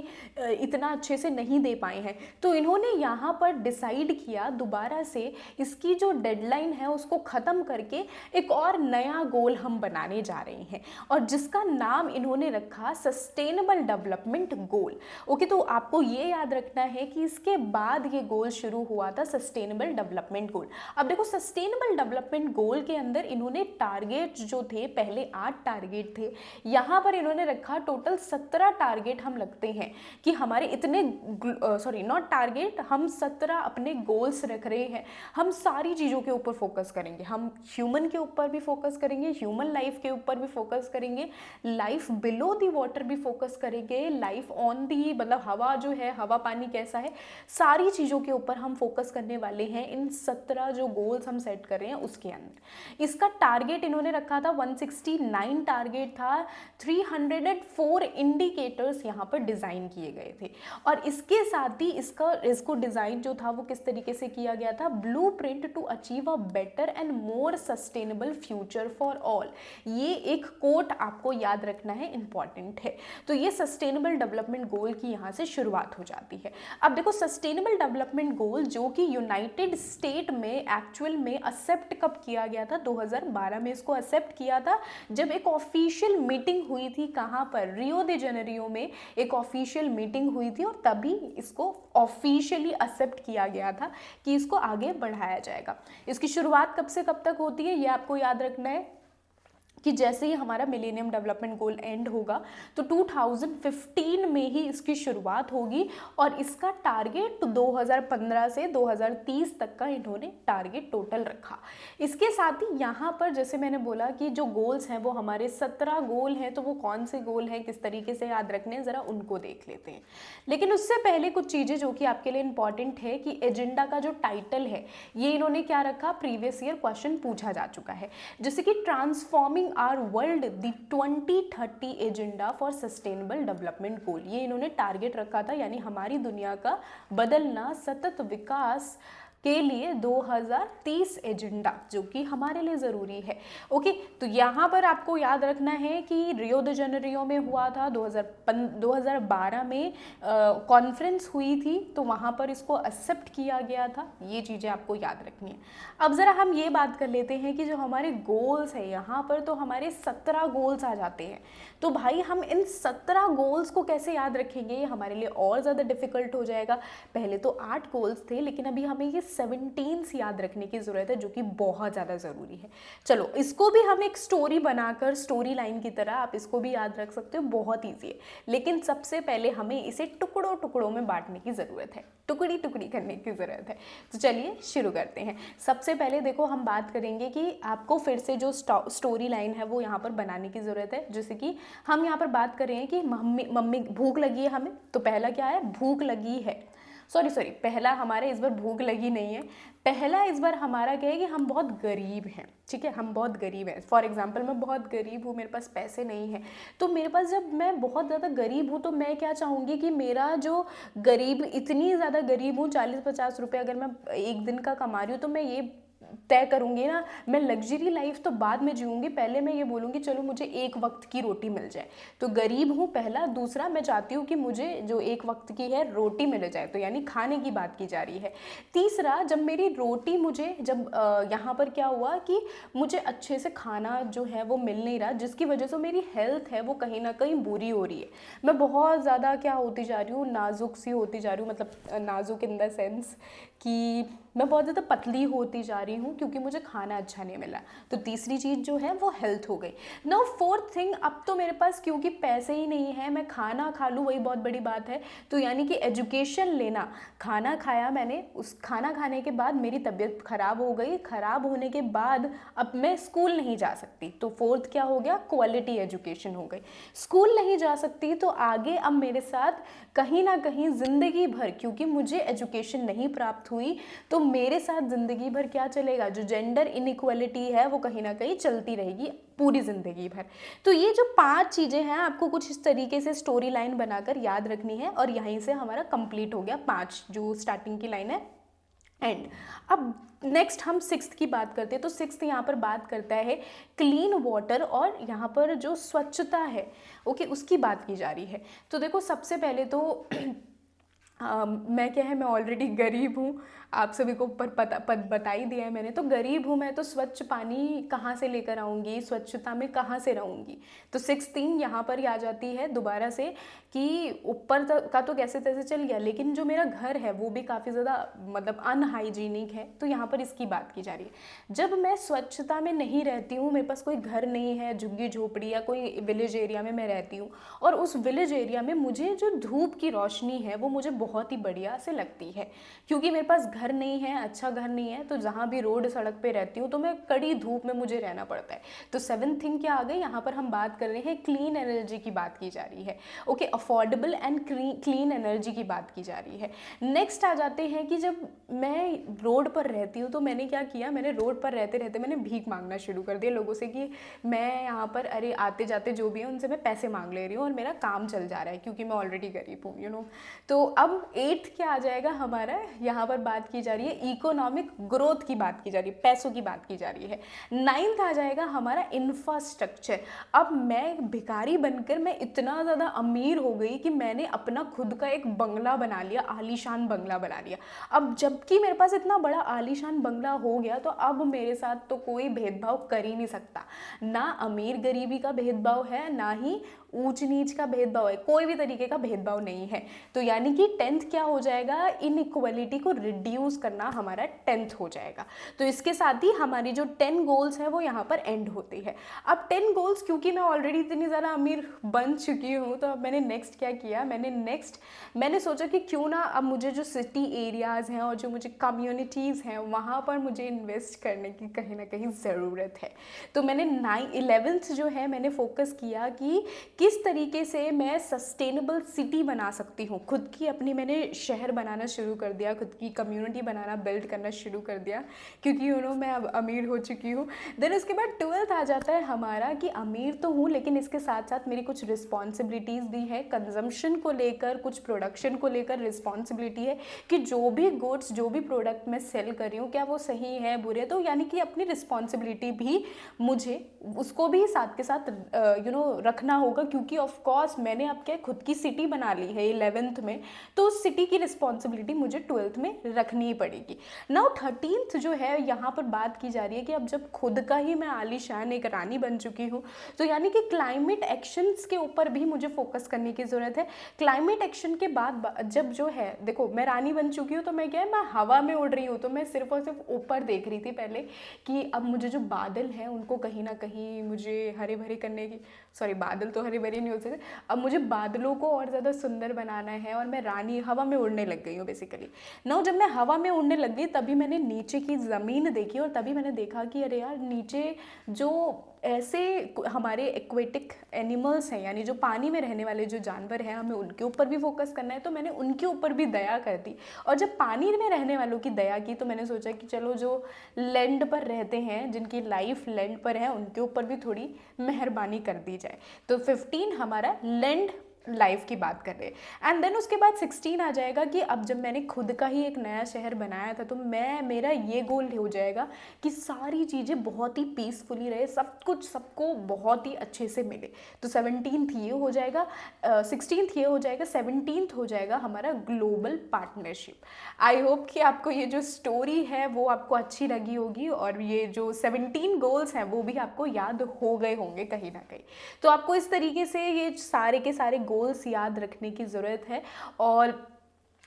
इतना अच्छे से नहीं दे पाए हैं। तो इन्होंने यहाँ पर डिसाइड किया दोबारा से इसकी जो डेडलाइन है उसको ख़त्म करके एक और नया गोल हम बनाने जा रहे हैं, और जिसका नाम इन्होंने रखा सस्टेनेबल डेवलपमेंट गोल। ओके, तो आपको ये याद रखना है कि इसके बाद ये गोल शुरू हुआ था सस्टेनेबल डेवलपमेंट गोल। अब देखो सस्टेनेबल डेवलपमेंट गोल के अंदर इन्होंने टारगेट जो थे, पहले 8 टारगेट थे, यहाँ पर इन्होंने रखा टोटल 17 टारगेट हम लगते हैं कि हमारे इतने नॉट टारगेट, हम 17 अपने गोल्स रख रहे हैं। हम सारी चीज़ों के ऊपर फोकस करेंगे, हम ह्यूमन के ऊपर भी फोकस करेंगे, ह्यूमन लाइफ के ऊपर भी फोकस करेंगे, लाइफ बिलो दी वाटर भी फोकस करेंगे, लाइफ ऑन दी मतलब हवा जो है, हवा पानी कैसा है, सारी चीज़ों के ऊपर हम फोकस करने वाले हैं इन 17 जो गोल्स हम सेट कर रहे हैं उसके अंदर। इसका टारगेट इन्होंने रखा था 169 टारगेट था, 304 इंडिकेटर्स यहाँ पर डिज़ाइन किए गए थे, और इसके साथ ही इसको डिज़ाइन जो था वो किस तरीके से किया गया था, blueprint to achieve a better and more sustainable future for all. ये एक कोट आपको याद रखना है, इंपॉर्टेंट है। तो ये सस्टेनेबल डेवलपमेंट गोल की यहाँ से शुरुआत हो जाती है। अब देखो सस्टेनेबल डेवलपमेंट गोल जो कि यूनाइटेड स्टेट में एक्चुअल में एक्सेप्ट कब किया गया था, 2012 में इसको एक्सेप्ट किया था, जब एक ऑफिशियल मीटिंग हुई थी, कहाँ पर, रियो दे जेनेरियो में एक ऑफिशियल मीटिंग हुई थी, और तभी इसको ऑफिशियली एक्सेप्ट किया गया था कि इसको आगे बढ़ाया जाएगा। इसकी शुरुआत कब से कब तक होती है ये आपको याद रखना है कि जैसे ही हमारा मिलेनियम डेवलपमेंट गोल एंड होगा तो 2015 में ही इसकी शुरुआत होगी, और इसका टारगेट 2015 से 2030 तक का इन्होंने टारगेट टोटल रखा। इसके साथ ही यहाँ पर जैसे मैंने बोला कि जो गोल्स हैं वो हमारे 17 गोल हैं, तो वो कौन से गोल हैं, किस तरीके से याद रखने हैं, ज़रा उनको देख लेते हैं। लेकिन उससे पहले कुछ चीज़ें जो कि आपके लिए इंपॉर्टेंट है कि एजेंडा का जो टाइटल है ये इन्होंने क्या रखा, प्रीवियस ईयर क्वेश्चन पूछा जा चुका है, जैसे कि transforming our world the 2030 agenda for sustainable development goal. ये इन्होंने टारगेट रखा था, यानी हमारी दुनिया का बदलना, सतत विकास के लिए 2030 एजेंडा, जो कि हमारे लिए ज़रूरी है। ओके, तो यहाँ पर आपको याद रखना है कि रियो द जेनेरियो में हुआ था 2012 में कॉन्फ्रेंस हुई थी, तो वहाँ पर इसको एक्सेप्ट किया गया था। ये चीज़ें आपको याद रखनी है। अब ज़रा हम ये बात कर लेते हैं कि जो हमारे गोल्स है, यहाँ पर तो हमारे 17 गोल्स आ जाते हैं। तो भाई हम इन 17 गोल्स को कैसे याद रखेंगे, ये हमारे लिए और ज़्यादा डिफिकल्ट हो जाएगा। पहले तो 8 गोल्स थे, लेकिन अभी हमें ये 17 याद रखने की ज़रूरत है, जो कि बहुत ज़्यादा ज़रूरी है। चलो, इसको भी हम एक स्टोरी बनाकर, स्टोरी लाइन की तरह आप इसको भी याद रख सकते हो, बहुत ईजी है। लेकिन सबसे पहले हमें इसे टुकड़ों टुकड़ों में बांटने की ज़रूरत है, टुकड़ी टुकड़ी करने की ज़रूरत है। तो चलिए शुरू करते हैं। सबसे पहले देखो, हम बात करेंगे कि आपको फिर से जो स्टोरी लाइन है वो यहाँ पर बनाने की ज़रूरत है। जैसे कि हम यहाँ पर बात कर रहे हैं कि मम्मी भूख लगी है हमें, तो पहला क्या है, भूख लगी है। सॉरी, पहला हमारे इस बार भूख लगी नहीं है, पहला इस बार हमारा क्या है कि हम बहुत गरीब हैं। ठीक है, हम बहुत गरीब हैं। फॉर एग्जांपल, मैं बहुत गरीब हूँ, मेरे पास पैसे नहीं हैं। तो मेरे पास, जब मैं बहुत ज़्यादा गरीब हूँ, तो मैं क्या चाहूँगी कि मेरा जो गरीब, इतनी ज़्यादा गरीब हूँ, 40-50 रुपये अगर मैं एक दिन का कमा रही हूँ, तो मैं ये तय करूँगी ना, मैं लग्जरी लाइफ तो बाद में जीऊँगी, पहले मैं ये बोलूँगी चलो मुझे एक वक्त की रोटी मिल जाए। तो गरीब हूँ पहला। दूसरा, मैं चाहती हूँ कि मुझे जो एक वक्त की है रोटी मिल जाए, तो यानी खाने की बात की जा रही है। तीसरा, जब मेरी रोटी मुझे, जब यहाँ पर क्या हुआ कि मुझे अच्छे से खाना जो है वो मिल नहीं रहा, जिसकी वजह से मेरी हेल्थ है वो कहीं ना कहीं बुरी हो रही है। मैं बहुत ज़्यादा क्या होती जा रही हूँ, नाजुक सी होती जा रही हूँ, मतलब नाजुक इन द सेंस कि मैं बहुत ज़्यादा पतली होती जा रही हूँ, क्योंकि मुझे खाना अच्छा नहीं मिला। तो तीसरी चीज़ जो है वो हेल्थ हो गई। नाउ फोर्थ थिंग, अब तो मेरे पास क्योंकि पैसे ही नहीं है, मैं खाना खा लूँ वही बहुत बड़ी बात है। तो यानी कि एजुकेशन लेना, खाना खाया मैंने, उस खाना खाने के बाद मेरी तबीयत ख़राब हो गई, ख़राब होने के बाद अब मैं स्कूल नहीं जा सकती। तो फोर्थ क्या हो गया, क्वालिटी एजुकेशन हो गई। स्कूल नहीं जा सकती तो आगे अब मेरे साथ कहीं ना कहीं ज़िंदगी भर, क्योंकि मुझे एजुकेशन नहीं प्राप्त हुई, तो मेरे साथ ज़िंदगी भर क्या चलेगा, जो जेंडर इनइक्वालिटी है वो कहीं ना कहीं चलती रहेगी पूरी ज़िंदगी भर। तो ये जो 5 चीज़ें हैं, आपको कुछ इस तरीके से स्टोरी लाइन बनाकर याद रखनी है, और यहीं से हमारा कंप्लीट हो गया 5 जो स्टार्टिंग की लाइन है, एंड। अब नेक्स्ट हम 6th की बात करते हैं। तो 6th यहाँ पर बात करता है क्लीन वाटर, और यहाँ पर जो स्वच्छता है, ओके, उसकी बात की जा रही है। तो देखो, सबसे पहले तो मैं क्या है, मैं ऑलरेडी गरीब हूँ, आप सभी को बता ही दिया है मैंने। तो गरीब हूँ मैं, तो स्वच्छ पानी कहाँ से लेकर आऊँगी, स्वच्छता में कहाँ से रहूँगी। तो 6th थिंग यहाँ पर ही आ जाती है दोबारा से कि ऊपर का तो कैसे तैसे चल गया, लेकिन जो मेरा घर है वो भी काफ़ी ज़्यादा मतलब अनहाइजीनिक है। तो यहाँ पर इसकी बात की जा रही है। जब मैं स्वच्छता में नहीं रहती हूँ, मेरे पास कोई घर नहीं है, झुग्गी झोपड़ी या कोई विलेज एरिया में मैं रहती हूँ, और उस विलेज एरिया में मुझे जो धूप की रोशनी है वो मुझे बहुत ही बढ़िया से लगती है, क्योंकि मेरे पास घर नहीं है, अच्छा घर नहीं है। तो जहाँ भी रोड सड़क पे रहती हूँ, तो मैं कड़ी धूप में मुझे रहना पड़ता है। तो 7th थिंग क्या आ गई, यहाँ पर हम बात कर रहे हैं क्लीन एनर्जी की बात की जा रही है। Okay, affordable and clean energy की बात की जा रही है। नेक्स्ट आ जाते हैं कि जब मैं रोड पर रहती हूँ, तो मैंने क्या किया, मैंने रोड पर रहते रहते मैंने भीख मांगना शुरू कर दिया लोगों से कि मैं यहाँ पर, अरे आते जाते जो भी है उनसे मैं पैसे मांग ले रही हूँ और मेरा काम चल जा रहा है, क्योंकि मैं ऑलरेडी गरीब हूँ, यू नो। तो अब 8th क्या आ जाएगा हमारा, यहाँ पर बात की जा रही है इकोनॉमिक ग्रोथ की बात की जा रही है, पैसों की बात की जा रही है। 9th आ जाएगा हमारा इंफ्रास्ट्रक्चर। अब मैं भिखारी बनकर मैं इतना ज़्यादा अमीर हो गई कि मैंने अपना खुद का एक बंगला बना लिया, आलीशान बंगला बना लिया। अब जबकि मेरे पास इतना बड़ा आलीशान बंगला हो गया, तो अब मेरे साथ तो कोई भेदभाव कर ही नहीं सकता। ना अमीर गरीबी का भेदभाव है, ना ही ऊंच नीच का भेदभाव है, कोई भी तरीके का भेदभाव नहीं है। तो यानी कि 10th क्या हो जाएगा, इनइक्वालिटी को रिड्यूस करना हमारा 10th हो जाएगा। तो इसके साथ ही हमारी जो 10 गोल्स है वो यहाँ पर एंड होती है। अब 10 गोल्स, क्योंकि मैं ऑलरेडी इतनी ज़्यादा अमीर बन चुकी हूँ, तो अब मैंने नेक्स्ट क्या किया, मैंने सोचा कि क्यों ना अब मुझे जो सिटी एरियाज़ हैं और जो मुझे कम्युनिटीज़ हैं वहाँ पर मुझे इन्वेस्ट करने की कहीं ना कहीं ज़रूरत है। तो मैंने 11th जो है मैंने फोकस किया कि किस तरीके से मैं सस्टेनेबल सिटी बना सकती हूँ, खुद की अपनी ही मैंने शहर बनाना शुरू कर दिया, खुद की कम्युनिटी बनाना, बिल्ड करना शुरू कर दिया, क्योंकि मैं अब अमीर हो चुकी हूँ। देन उसके बाद 12th आ जाता है हमारा कि अमीर तो हूँ लेकिन इसके साथ साथ मेरी कुछ रिस्पॉन्सिबिलिटीज़ भी है, कंजम्पशन को लेकर, कुछ प्रोडक्शन को लेकर रिस्पॉन्सिबिलिटी है कि जो भी गुड्स, जो भी प्रोडक्ट मैं सेल कर रही हूँ क्या वो सही है, बुरे, तो यानी कि अपनी रिस्पॉन्सिबिलिटी भी मुझे उसको भी साथ के साथ रखना होगा, क्योंकि ऑफ कोर्स मैंने अब क्या खुद की सिटी बना ली है 11th में, तो उस सिटी की रिस्पॉन्सिबिलिटी मुझे 12th में रखनी ही पड़ेगी। नाउ 13th जो है यहाँ पर बात की जा रही है कि अब जब खुद का ही मैं आलीशान एक रानी बन चुकी हूँ, तो यानी कि क्लाइमेट एक्शंस के ऊपर भी मुझे फोकस करने की ज़रूरत है। क्लाइमेट एक्शन के बाद जब जो है, देखो मैं रानी बन चुकी हूँ तो मैं क्या है, मैं हवा में उड़ रही हूँ, तो मैं सिर्फ और सिर्फ ऊपर देख रही थी पहले कि अब मुझे जो बादल हैं उनको कहीं ना कहीं मुझे हरे भरे करने की, सॉरी बादल तो हरे भरे नहीं हो सकते, अब मुझे बादलों को और ज़्यादा सुंदर बनाना है, और मैं रानी हवा में उड़ने लग गई हूँ बेसिकली। नाउ जब मैं हवा में उड़ने लग गई तभी मैंने नीचे की ज़मीन देखी, और तभी मैंने देखा कि अरे यार नीचे जो ऐसे हमारे एक्वेटिक एनिमल्स हैं, यानी जो पानी में रहने वाले जो जानवर हैं, हमें उनके ऊपर भी फोकस करना है, तो मैंने उनके ऊपर भी दया कर दी। और जब पानी में रहने वालों की दया की तो मैंने सोचा कि चलो जो लैंड पर रहते हैं, जिनकी लाइफ लैंड पर है, उनके ऊपर भी थोड़ी मेहरबानी कर दी जाए। तो 15 हमारा लैंड लाइफ की बात कर रहे हैं। एंड देन उसके बाद 16 आ जाएगा कि अब जब मैंने खुद का ही एक नया शहर बनाया था, तो मेरा ये गोल हो जाएगा कि सारी चीज़ें बहुत ही पीसफुली रहे, सब कुछ सबको बहुत ही अच्छे से मिले। तो 17th ये हो जाएगा, 16th ये हो जाएगा, 17th हो जाएगा हमारा ग्लोबल पार्टनरशिप। आई होप कि आपको ये जो स्टोरी है वो आपको अच्छी लगी होगी, और ये जो 17 गोल्स हैं वो भी आपको याद हो गए होंगे कहीं ना कहीं। तो आपको इस तरीके से ये सारे के सारे गोल्स याद रखने की ज़रूरत है। और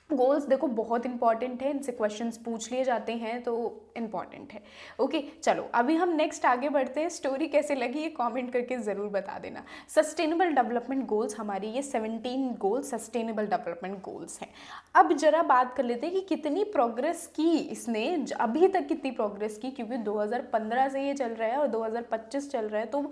गोल्स देखो बहुत इंपॉर्टेंट है, इनसे क्वेश्चंस पूछ लिए जाते हैं तो इम्पॉर्टेंट है। ओके चलो अभी हम नेक्स्ट आगे बढ़ते हैं। स्टोरी कैसे लगी ये कमेंट करके ज़रूर बता देना। सस्टेनेबल डेवलपमेंट गोल्स, हमारी ये 17 गोल्स सस्टेनेबल डेवलपमेंट गोल्स हैं। अब जरा बात कर लेते हैं कि कितनी प्रोग्रेस की इसने अभी तक, कितनी प्रोग्रेस की, क्योंकि 2015 से ये चल रहा है और 2025 चल रहा है, तो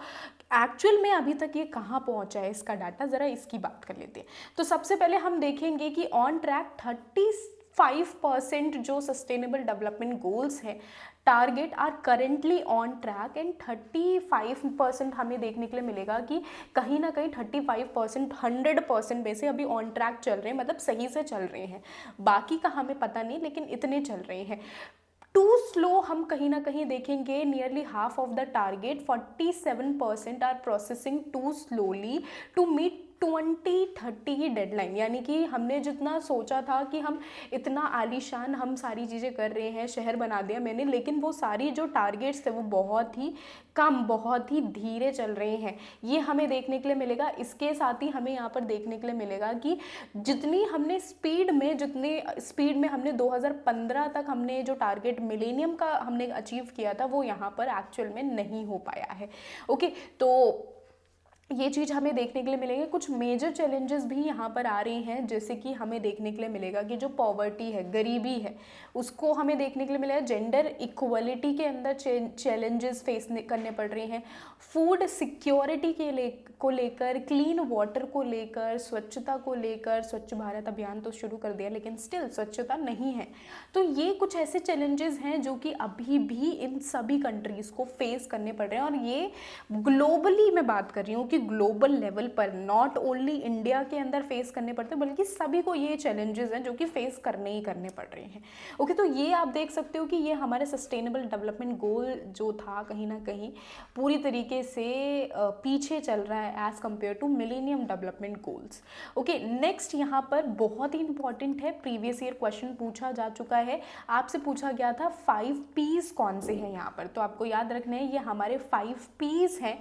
एक्चुअल में अभी तक ये कहाँ पहुँचा है इसका डाटा, ज़रा इसकी बात कर लेते हैं। तो सबसे पहले हम देखेंगे कि ऑन ट्रैक 35% जो सस्टेनेबल डेवलपमेंट गोल्स हैं target are currently on track, and 35% हमें देखने के लिए मिलेगा कि कहीं ना कहीं 35% 100% में से अभी ऑन ट्रैक चल रहे हैं, मतलब सही से चल रहे हैं। बाकी का हमें पता नहीं, लेकिन इतने चल रहे हैं। टू स्लो हम कहीं ना कहीं देखेंगे, nearly half of the target 47% are processing too slowly to meet 2030 की डेडलाइन। यानी कि हमने जितना सोचा था कि हम इतना आलीशान हम सारी चीज़ें कर रहे हैं, शहर बना दिया मैंने, लेकिन वो सारी जो टारगेट्स थे वो बहुत ही कम, बहुत ही धीरे चल रहे हैं, ये हमें देखने के लिए मिलेगा। इसके साथ ही हमें यहाँ पर देखने के लिए मिलेगा कि जितनी हमने स्पीड में हमने 2015 तक हमने जो टारगेट मिलेनियम का हमने अचीव किया था वो यहाँ पर एक्चुअल में नहीं हो पाया है। ओके तो ये चीज़ हमें देखने के लिए मिलेंगे। कुछ मेजर चैलेंजेस भी यहाँ पर आ रही हैं, जैसे कि हमें देखने के लिए मिलेगा कि जो पॉवर्टी है, गरीबी है, उसको हमें देखने के लिए मिलेगा। जेंडर इक्वलिटी के अंदर चैलेंजेस फेस करने पड़ रहे हैं। फूड सिक्योरिटी को लेकर, क्लीन वाटर को लेकर, स्वच्छता को लेकर, स्वच्छ भारत अभियान तो शुरू कर दिया लेकिन स्टिल स्वच्छता नहीं है। तो ये कुछ ऐसे चैलेंजेस हैं जो कि अभी भी इन सभी कंट्रीज़ को फेस करने पड़ रहे हैं, और ये ग्लोबली मैं बात कर रही हूँ कि ग्लोबल लेवल पर, नॉट ओनली इंडिया के अंदर फेस करने पड़ते हैं, बल्कि सभी को ये चैलेंजेस हैं जो कि फेस करने ही करने पड़ रहे हैं। ओके तो ये आप देख सकते हो कि ये हमारे सस्टेनेबल डेवलपमेंट गोल जो था कहीं ना कहीं पूरी तरीके से पीछे चल रहा है as compared to millennium development goals. Okay next यहाँ पर बहुत ही इंपॉर्टेंट है, प्रीवियस ईयर क्वेश्चन पूछा जा चुका है, आपसे पूछा गया था 5 P's कौन से हैं यहाँ पर, तो आपको याद रखना है ये हमारे 5 P's हैं।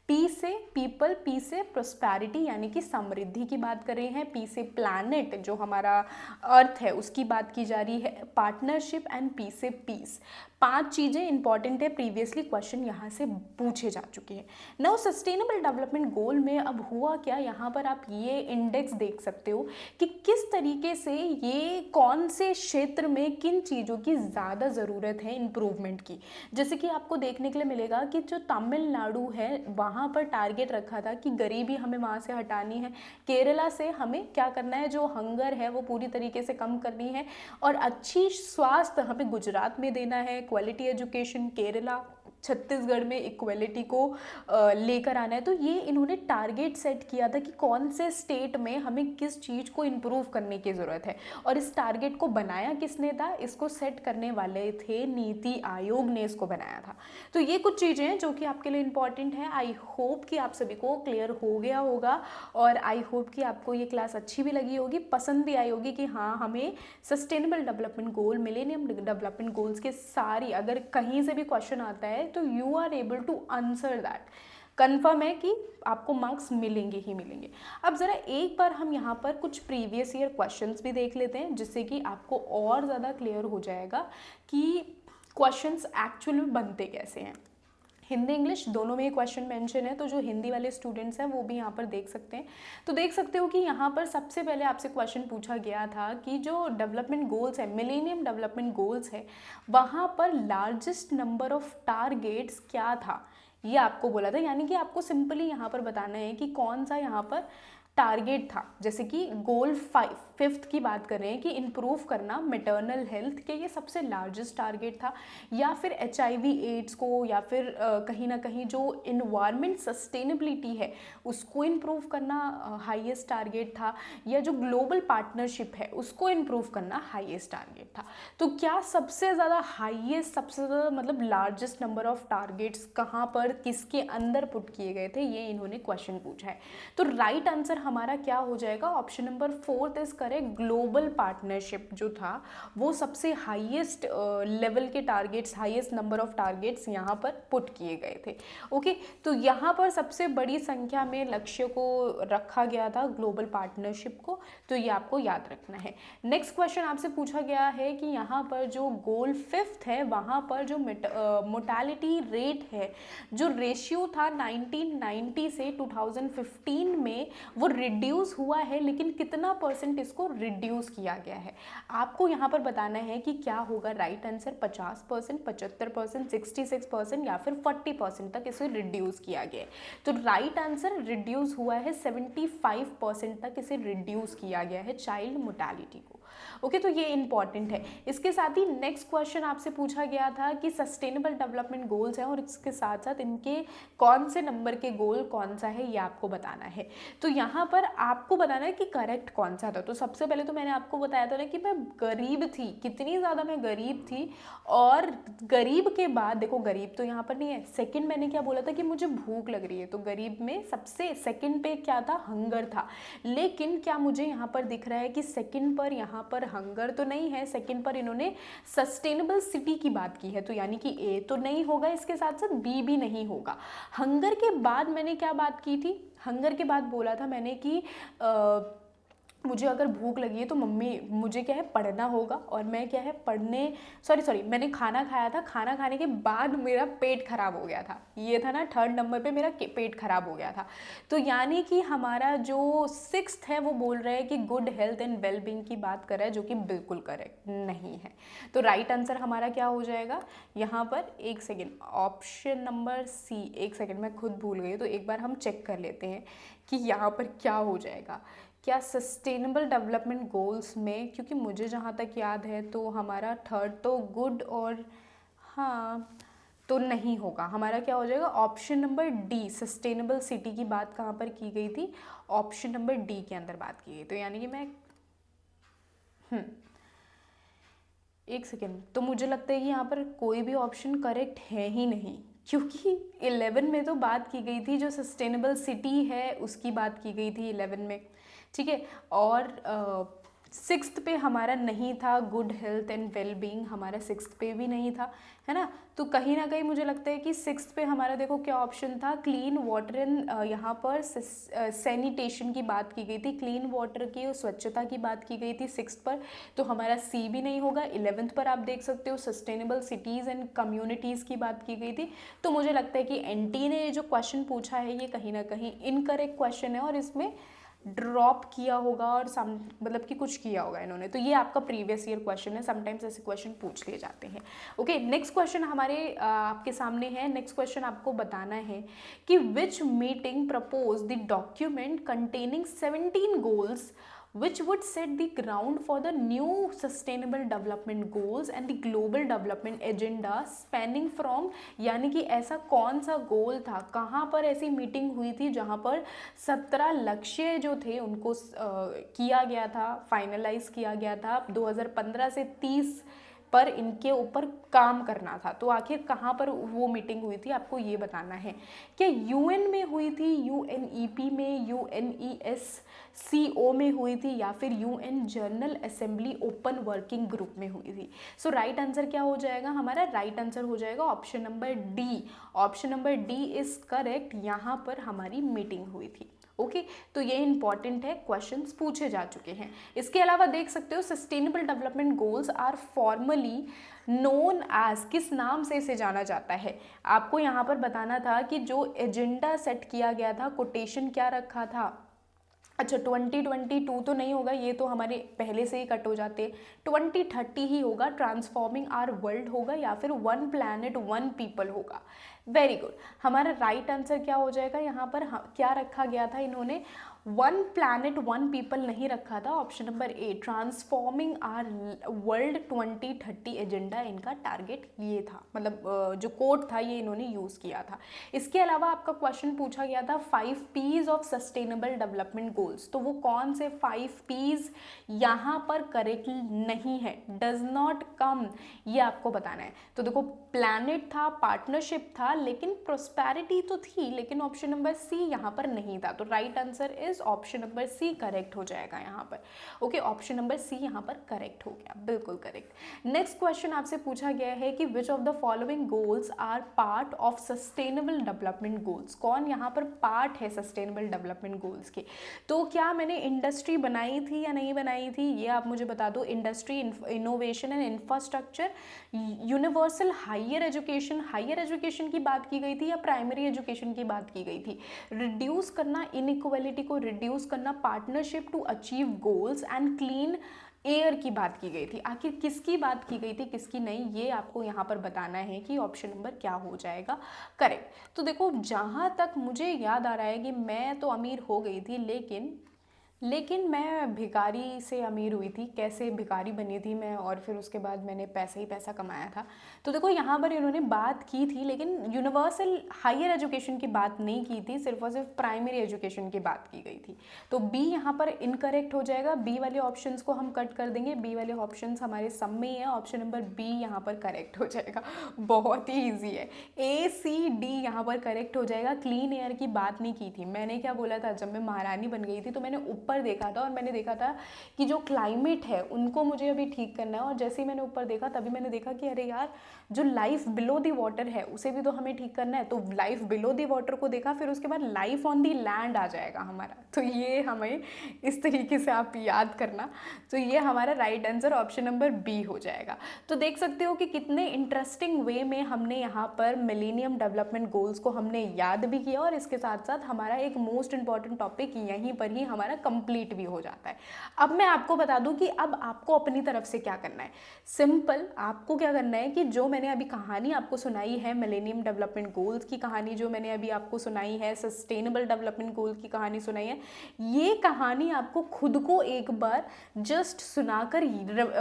पी से पीपल, पी से प्रोस्पैरिटी यानी कि समृद्धि की बात कर रहे हैं, पी से प्लैनेट जो हमारा अर्थ है उसकी बात की जा रही है, पार्टनरशिप, एंड पी से पीस। 5 चीज़ें इंपॉर्टेंट है, प्रीवियसली क्वेश्चन यहाँ से पूछे जा चुके हैं। नाउ सस्टेनेबल डेवलपमेंट गोल में अब हुआ क्या, यहाँ पर आप ये इंडेक्स देख सकते हो कि किस तरीके से ये कौन से क्षेत्र में किन चीज़ों की ज़्यादा ज़रूरत है इम्प्रूवमेंट की। जैसे कि आपको देखने के लिए मिलेगा कि जो तमिलनाडु है वहाँ पर टारगेट रखा था कि गरीबी हमें वहाँ से हटानी है, केरला से हमें क्या करना है, जो हंगर है वो पूरी तरीके से कम करनी है, और अच्छी स्वास्थ्य हमें गुजरात में देना है, क्वालिटी एजुकेशन केरला, छत्तीसगढ़ में इक्वलिटी को लेकर आना है। तो ये इन्होंने टारगेट सेट किया था कि कौन से स्टेट में हमें किस चीज़ को इम्प्रूव करने की ज़रूरत है, और इस टारगेट को बनाया किसने था, इसको सेट करने वाले थे नीति आयोग ने इसको बनाया था। तो ये कुछ चीज़ें हैं जो कि आपके लिए इम्पॉर्टेंट है। आई होप कि आप सभी को क्लियर हो गया होगा, और आई होप कि आपको ये क्लास अच्छी भी लगी होगी, पसंद भी आई होगी कि हाँ हमें सस्टेनेबल डेवलपमेंट गोल, मिलेनियम डेवलपमेंट गोल्स के सारी अगर कहीं से भी क्वेश्चन आता है तो you are able to answer that. Confirm है कि आपको मार्क्स मिलेंगे ही मिलेंगे। अब ज़रा एक बार हम यहाँ पर कुछ प्रीवियस ईयर क्वेश्चंस भी देख लेते हैं, जिससे कि आपको और ज़्यादा क्लियर हो जाएगा कि क्वेश्चंस एक्चुअल में बनते कैसे हैं। हिंदी इंग्लिश दोनों में ये क्वेश्चन मेंशन है, तो जो हिंदी वाले स्टूडेंट्स हैं वो भी यहाँ पर देख सकते हैं। तो देख सकते हो कि यहाँ पर सबसे पहले आपसे क्वेश्चन पूछा गया था कि जो डेवलपमेंट गोल्स है, मिलेनियम डेवलपमेंट गोल्स है, वहाँ पर लार्जेस्ट नंबर ऑफ टारगेट्स क्या था, ये आपको बोला था। यानी कि आपको सिंपली यहाँ पर बताना है कि कौन सा यहाँ पर टारगेट था। जैसे कि गोल 5th की बात कर रहे हैं कि इम्प्रूव करना मैटरनल हेल्थ के, ये सबसे लार्जेस्ट टारगेट था, या फिर HIV एड्स को, या फिर कहीं ना कहीं जो इन्वायरमेंट सस्टेनेबिलिटी है उसको इम्प्रूव करना हाईएस्ट टारगेट था, या जो ग्लोबल पार्टनरशिप है उसको इम्प्रूव करना हाईएस्ट टारगेट था। तो क्या सबसे ज़्यादा हाईएस्ट, सबसे ज़्यादा मतलब लार्जेस्ट नंबर ऑफ टारगेट्स कहाँ पर किसके अंदर पुट किए गए थे, ये इन्होंने क्वेश्चन पूछा है। तो राइट आंसर हमारा क्या हो जाएगा, option number 4 is correct. Global partnership जो था वो सबसे हाईएस्ट लेवल के targets, highest number of targets यहाँ पर पुट किए गए थे। ओके, तो यहाँ पर सबसे बड़ी संख्या में लक्ष्य को रखा गया था, ग्लोबल पार्टनरशिप को, तो ये आपको याद रखना है। नेक्स्ट क्वेश्चन आपसे पूछा गया है कि यहाँ पर जो गोल 5th है वहाँ पर जो मोर्टेलिटी रेट है, जो रेशियो था 1990 से 2015 में वो रिड्यूस हुआ है, लेकिन कितना परसेंट इसको रिड्यूस किया गया है। आपको यहाँ पर बताना है कि क्या होगा राइट आंसर, 50%, 75%, 66% या फिर 40% तक इसे रिड्यूस किया गया है। तो राइट आंसर रिड्यूस हुआ है, 75% तक इसे रिड्यूस किया गया है चाइल्ड मोर्टेलिटी को। ओके, तो ये इंपॉर्टेंट है। इसके साथ ही नेक्स्ट क्वेश्चन आपसे पूछा गया था कि सस्टेनेबल डेवलपमेंट गोल्स हैं और इसके साथ साथ इनके कौन से नंबर के गोल कौन सा है ये आपको बताना है। तो यहाँ पर आपको बताना है कि करेक्ट कौन सा था। तो सबसे पहले तो मैंने आपको बताया था ना कि मैं गरीब थी, कितनी ज़्यादा मैं गरीब थी, और गरीब के बाद देखो गरीब तो यहाँ पर नहीं है, सेकंड मैंने क्या बोला था कि मुझे भूख लग रही है, तो गरीब में सबसे सेकंड पे क्या था, हंगर था। लेकिन क्या मुझे यहाँ पर दिख रहा है कि सेकंड पर यहाँ पर हंगर तो नहीं है, सेकंड पर इन्होंने सस्टेनेबल सिटी की बात की है, तो यानी कि ए तो नहीं होगा, इसके साथ साथ बी भी नहीं होगा। हंगर के बाद मैंने क्या बात की थी, हंगर के बाद बोला था मैंने कि मुझे अगर भूख लगी है तो मम्मी मुझे क्या है पढ़ना होगा, और मैं क्या है पढ़ने सॉरी मैंने खाना खाया था, खाना खाने के बाद मेरा पेट खराब हो गया था, ये था ना 3rd नंबर पे मेरा पेट खराब हो गया था। तो यानी कि हमारा जो 6th है वो बोल रहा है कि गुड हेल्थ एंड वेलबींग की बात कर रहा है, जो कि बिल्कुल करेक्ट नहीं है। तो राइट आंसर हमारा क्या हो जाएगा यहाँ पर, एक सेकेंड, ऑप्शन नंबर सी, एक सेकेंड मैं खुद भूल गई, तो एक बार हम चेक कर लेते हैं कि यहाँ पर क्या हो जाएगा। क्या सस्टेनेबल डेवलपमेंट गोल्स में, क्योंकि मुझे जहाँ तक याद है तो हमारा 3rd तो गुड और हाँ तो नहीं होगा, हमारा क्या हो जाएगा option number D, sustainable city की बात कहाँ पर की गई थी, ऑप्शन नंबर डी के अंदर बात की गई। तो यानी कि मैं एक सेकेंड, तो मुझे लगता है कि यहाँ पर कोई भी ऑप्शन करेक्ट है ही नहीं, क्योंकि 11 में तो बात की गई थी जो सस्टेनेबल सिटी है उसकी बात की गई थी 11 में, ठीक है, और सिक्स्थ पे हमारा नहीं था good health and well being, हमारा सिक्स्थ पे भी नहीं था, है ना। तो कहीं ना कहीं मुझे लगता है कि सिक्स्थ पे हमारा देखो क्या ऑप्शन था, क्लीन वाटर एंड यहाँ पर सैनिटेशन की बात की गई थी, क्लीन वाटर की स्वच्छता की बात की गई थी सिक्स्थ पर, तो हमारा सी भी नहीं होगा। 11th पर आप देख सकते हो सस्टेनेबल सिटीज़ एंड कम्युनिटीज़ की बात की गई थी। तो मुझे लगता है कि एनटी ने जो क्वेश्चन पूछा है ये कहीं ना कहीं इनकरेक्ट क्वेश्चन है और इसमें ड्रॉप किया होगा और मतलब कि कुछ किया होगा इन्होंने। तो ये आपका प्रीवियस ईयर क्वेश्चन है, समटाइम्स ऐसे क्वेश्चन पूछ लिए जाते हैं। ओके, नेक्स्ट क्वेश्चन हमारे आपके सामने है। नेक्स्ट क्वेश्चन आपको बताना है कि which meeting propose the document containing 17 goals which would set the ground for the new sustainable development goals and the global development agenda spanning from, यानी कि ऐसा कौन सा गोल था, कहाँ पर ऐसी मीटिंग हुई थी जहाँ पर 17 लक्ष्य जो थे उनको किया गया था, फाइनलाइज किया गया था 2015 से 30 पर इनके ऊपर काम करना था। तो आखिर कहाँ पर वो मीटिंग हुई थी आपको ये बताना है। क्या यूएन में हुई थी, यूएनईपी में, यूएनईएससीओ में हुई थी, या फिर UN general assembly open working group में हुई थी। सो राइट आंसर क्या हो जाएगा हमारा, राइट आंसर हो जाएगा option number D. Option number D is correct, यहाँ पर हमारी मीटिंग हुई थी। ओके तो ये इंपॉर्टेंट है, क्वेश्चंस पूछे जा चुके हैं। इसके अलावा देख सकते हो sustainable development goals are formally known as, किस नाम से इसे जाना जाता है। आपको यहाँ पर बताना था कि जो एजेंडा सेट किया गया था, कोटेशन क्या रखा था। अच्छा 2022 तो नहीं होगा, ये तो हमारे पहले से ही कट हो जाते हैं, 2030 ही होगा, ट्रांसफॉर्मिंग आवर वर्ल्ड होगा, या फिर वन प्लैनेट वन पीपल होगा। वेरी गुड, हमारा राइट आंसर क्या हो जाएगा यहाँ पर, क्या रखा गया था इन्होंने, वन प्लैनेट वन पीपल नहीं रखा था। Option number A, transforming our world 2030 agenda इनका टारगेट ये था, मतलब जो कोड था ये इन्होंने यूज़ किया था। इसके अलावा आपका क्वेश्चन पूछा गया था 5 P's of sustainable development goals, तो वो कौन से 5 P's यहाँ पर करेक्ट नहीं है, डज नॉट कम, ये आपको बताना है। तो देखो प्लैनेट था, पार्टनरशिप था, लेकिन प्रोस्पेरिटी तो थी, लेकिन ऑप्शन नंबर सी यहाँ पर नहीं था। तो right answer is option number C correct हो जाएगा यहाँ पर। ओके ऑप्शन नंबर सी यहाँ पर करेक्ट हो गया, बिल्कुल करेक्ट। नेक्स्ट क्वेश्चन आपसे पूछा गया है कि which of the following goals are part of sustainable development goals, कौन यहाँ पर पार्ट है सस्टेनेबल डेवलपमेंट गोल्स के। तो क्या मैंने इंडस्ट्री बनाई थी या नहीं बनाई थी, ये आप मुझे बता दो। Industry, innovation and infrastructure, universal higher education, higher education की बात की गई थी या प्राइमरी एजुकेशन की बात की गई थी, रिड्यूस करना इनइक्वालिटी को रिड्यूस करना, partnership to achieve goals and clean air की बात की गई थी। आखिर किसकी बात की गई थी किसकी नहीं, ये आपको यहाँ पर बताना है कि ऑप्शन नंबर क्या हो जाएगा करेक्ट। तो देखो जहाँ तक मुझे याद आ रहा है कि मैं तो अमीर हो गई थी, लेकिन मैं भिखारी से अमीर हुई थी। कैसे भिखारी बनी थी मैं, और फिर उसके बाद मैंने पैसे ही पैसा कमाया था। तो देखो यहाँ पर इन्होंने बात की थी, लेकिन यूनिवर्सल हायर एजुकेशन की बात नहीं की थी, सिर्फ और सिर्फ प्राइमरी एजुकेशन की बात की गई थी। तो बी यहाँ पर इनकरेक्ट हो जाएगा, बी वाले ऑप्शंस को हम कट कर देंगे, बी वाले ऑप्शंस हमारे सब में ही है, ऑप्शन नंबर बी यहाँ पर करेक्ट हो जाएगा, बहुत ही ईजी है। ए सी डी यहाँ पर करेक्ट हो जाएगा। क्लीन एयर की बात नहीं की थी, मैंने क्या बोला था, जब मैं महारानी बन गई थी तो मैंने ऊपर देखा था और मैंने देखा था कि जो क्लाइमेट है उनको मुझे अभी ठीक करना है, और जैसे ही मैंने ऊपर देखा तभी मैंने देखा कि अरे यार जो लाइफ बिलो दी वाटर है उसे भी तो हमें ठीक करना है। तो लाइफ बिलो दी वाटर को देखा, फिर उसके बाद लाइफ ऑन दी लैंड आ जाएगा हमारा। तो ये हमें इस तरीके से आप याद करना, तो ये हमारा right answer option number B हो जाएगा। तो देख सकते हो कि कितने इंटरेस्टिंग वे में हमने यहाँ पर मिलेनियम डेवलपमेंट गोल्स को हमने याद भी किया, और इसके साथ साथ हमारा एक मोस्ट इंपॉर्टेंट टॉपिक यहीं पर ही हमारा कंप्लीट भी हो जाता है। अब मैं आपको बता दूं कि अब आपको अपनी तरफ से क्या करना है। सिंपल, आपको क्या करना है कि जो मैंने अभी कहानी आपको सुनाई है, मिलेनियम डेवलपमेंट गोल्स की कहानी जो मैंने अभी आपको सुनाई है, सस्टेनेबल डेवलपमेंट गोल की कहानी सुनाई है, ये कहानी आपको खुद को एक बार जस्ट सुनाकर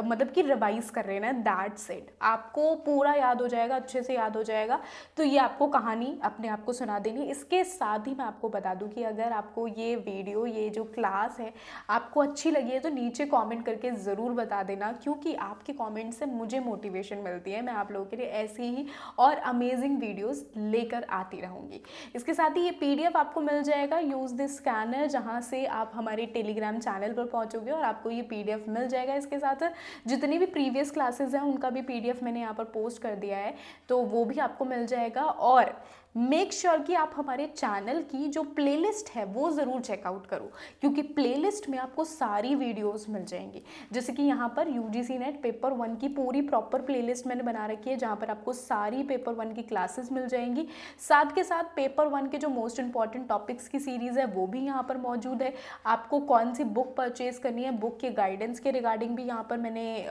मतलब कि रिवाइज कर लेना है, दैट्स इट। आपको पूरा याद हो जाएगा, अच्छे से याद हो जाएगा। तो ये आपको कहानी अपने आप को सुना देनी। इसके साथ ही मैं आपको बता दूं कि अगर आपको ये वीडियो, ये जो क्लास क्लास है आपको अच्छी लगी है तो नीचे कमेंट करके ज़रूर बता देना, क्योंकि आपके कमेंट से मुझे मोटिवेशन मिलती है। मैं आप लोगों के लिए ऐसी ही और अमेजिंग वीडियोस लेकर आती रहूँगी। इसके साथ ही ये पीडीएफ आपको मिल जाएगा, यूज़ दिस स्कैनर, जहाँ से आप हमारे टेलीग्राम चैनल पर पहुँचोगे और आपको ये पीडीएफ मिल जाएगा। इसके साथ जितनी भी प्रीवियस क्लासेस हैं उनका भी पीडीएफ मैंने यहाँ पर पोस्ट कर दिया है, तो वो भी आपको मिल जाएगा। और मेक श्योर कि आप हमारे चैनल की जो प्लेलिस्ट है वो ज़रूर चेकआउट करो, क्योंकि प्लेलिस्ट में आपको सारी वीडियोस मिल जाएंगी। जैसे कि यहाँ पर यूजीसी नेट पेपर 1 की पूरी प्रॉपर प्लेलिस्ट मैंने बना रखी है, जहाँ पर आपको सारी पेपर 1 की क्लासेस मिल जाएंगी। साथ के साथ पेपर 1 के जो मोस्ट इंपॉर्टेंट टॉपिक्स की सीरीज़ है वो भी यहाँ पर मौजूद है। आपको कौन सी बुक परचेज करनी है, बुक के गाइडेंस के रिगार्डिंग भी यहाँ पर मैंने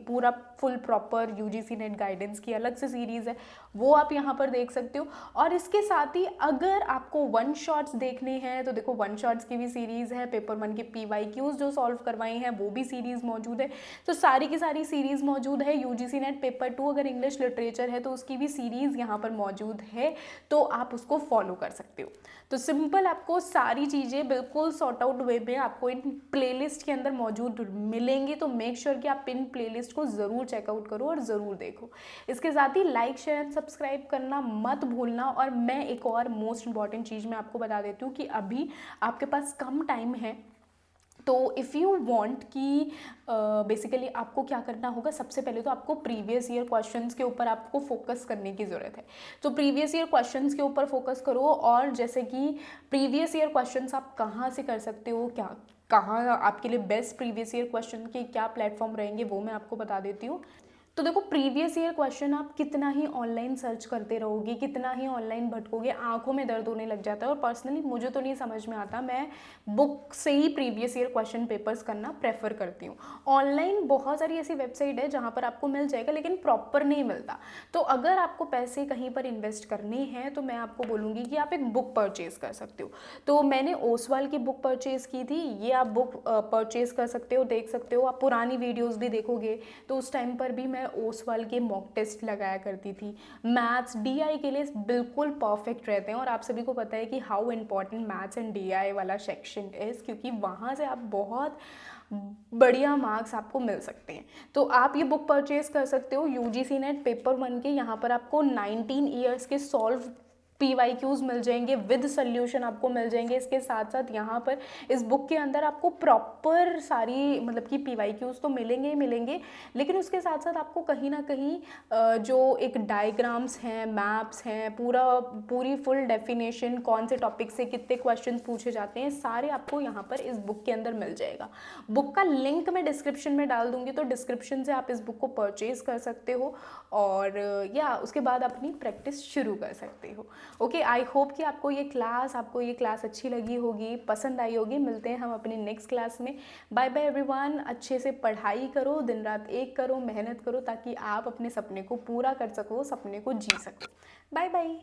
पूरा full proper UGC net guidance की अलग से सीरीज़ है, वो आप यहाँ पर देख सकते हो। और इसके साथ ही अगर आपको वन शॉट्स देखने हैं तो देखो, वन शॉट्स की भी सीरीज़ है, पेपर 1 के PYQs जो सॉल्व करवाए हैं वो भी सीरीज़ मौजूद है। तो सारी की सारी सीरीज़ मौजूद है। यूजीसी नेट पेपर 2 अगर इंग्लिश लिटरेचर है तो उसकी भी सीरीज़ यहाँ पर मौजूद है, तो आप उसको फॉलो कर सकते हो। तो सिंपल आपको सारी चीज़ें बिल्कुल सॉर्ट आउट वे में आपको इन प्लेलिस्ट के अंदर मौजूद मिलेंगी, तो मेक श्योर कि आप इन प्लेलिस्ट को ज़रूर चेकआउट करो और ज़रूर देखो। इसके साथ ही लाइक शेयर एंड सब्सक्राइब करना मत भूलना। और मैं एक और मोस्ट इंपॉर्टेंट चीज़ मैं आपको बता देती हूँ कि अभी आपके पास कम टाइम है, तो इफ़ यू वांट कि बेसिकली आपको क्या करना होगा, सबसे पहले तो आपको प्रीवियस ईयर क्वेश्चंस के ऊपर आपको फोकस करने की ज़रूरत है। तो प्रीवियस ईयर क्वेश्चंस के ऊपर फोकस करो। और जैसे कि प्रीवियस ईयर क्वेश्चंस आप कहाँ से कर सकते हो, क्या कहाँ आपके लिए बेस्ट प्रीवियस ईयर क्वेश्चन के क्या प्लेटफॉर्म रहेंगे, वो मैं आपको बता देती हूँ। तो देखो, प्रीवियस ईयर क्वेश्चन आप कितना ही ऑनलाइन सर्च करते रहोगे, कितना ही ऑनलाइन भटकोगे, आंखों में दर्द होने लग जाता है। और पर्सनली मुझे तो नहीं समझ में आता, मैं बुक से ही प्रीवियस ईयर क्वेश्चन पेपर्स करना प्रेफर करती हूँ। ऑनलाइन बहुत सारी ऐसी वेबसाइट है जहाँ पर आपको मिल जाएगा, लेकिन प्रॉपर नहीं मिलता। तो अगर आपको पैसे कहीं पर इन्वेस्ट करने हैं तो मैं आपको बोलूँगी कि आप एक बुक परचेज़ कर सकते हो। तो मैंने ओसवाल की बुक परचेज़ की थी, ये आप बुक परचेज़ कर सकते हो, देख सकते हो। आप पुरानी वीडियोज़ भी देखोगे तो उस टाइम पर भी मैं ओसवाल के मॉक टेस्ट लगाया करती थी। मैथ्स DI के लिए बिल्कुल परफेक्ट रहते हैं, और आप सभी को पता है कि how important maths and DI वाला सेक्शन इज़, क्योंकि वहाँ से आप बहुत बढ़िया मार्क्स आपको मिल सकते हैं। तो आप ये बुक परचेज कर सकते हो। यूजीसी नेट पेपर 1 के यहाँ पर आपको 19 ईयर्स के सॉल्व PYQs मिल जाएंगे, विद सोल्यूशन आपको मिल जाएंगे। इसके साथ साथ यहाँ पर इस बुक के अंदर आपको प्रॉपर सारी मतलब कि PYQs तो मिलेंगे ही मिलेंगे, लेकिन उसके साथ साथ आपको कहीं ना कहीं जो एक डायग्राम्स हैं, मैप्स हैं, पूरी फुल डेफिनेशन, कौन से टॉपिक से कितने क्वेश्चन पूछे जाते हैं, सारे आपको यहाँ पर इस बुक के अंदर मिल जाएगा। बुक का लिंक मैं डिस्क्रिप्शन में डाल दूँगी, तो डिस्क्रिप्शन से आप इस बुक को परचेज़ कर सकते हो और या उसके बाद अपनी प्रैक्टिस शुरू कर सकते हो। ओके, आई होप कि आपको ये क्लास अच्छी लगी होगी, पसंद आई होगी। मिलते हैं हम अपनी नेक्स्ट क्लास में। Bye bye everyone. अच्छे से पढ़ाई करो, दिन रात एक करो, मेहनत करो, ताकि आप अपने सपने को पूरा कर सको, सपने को जी सको। Bye bye.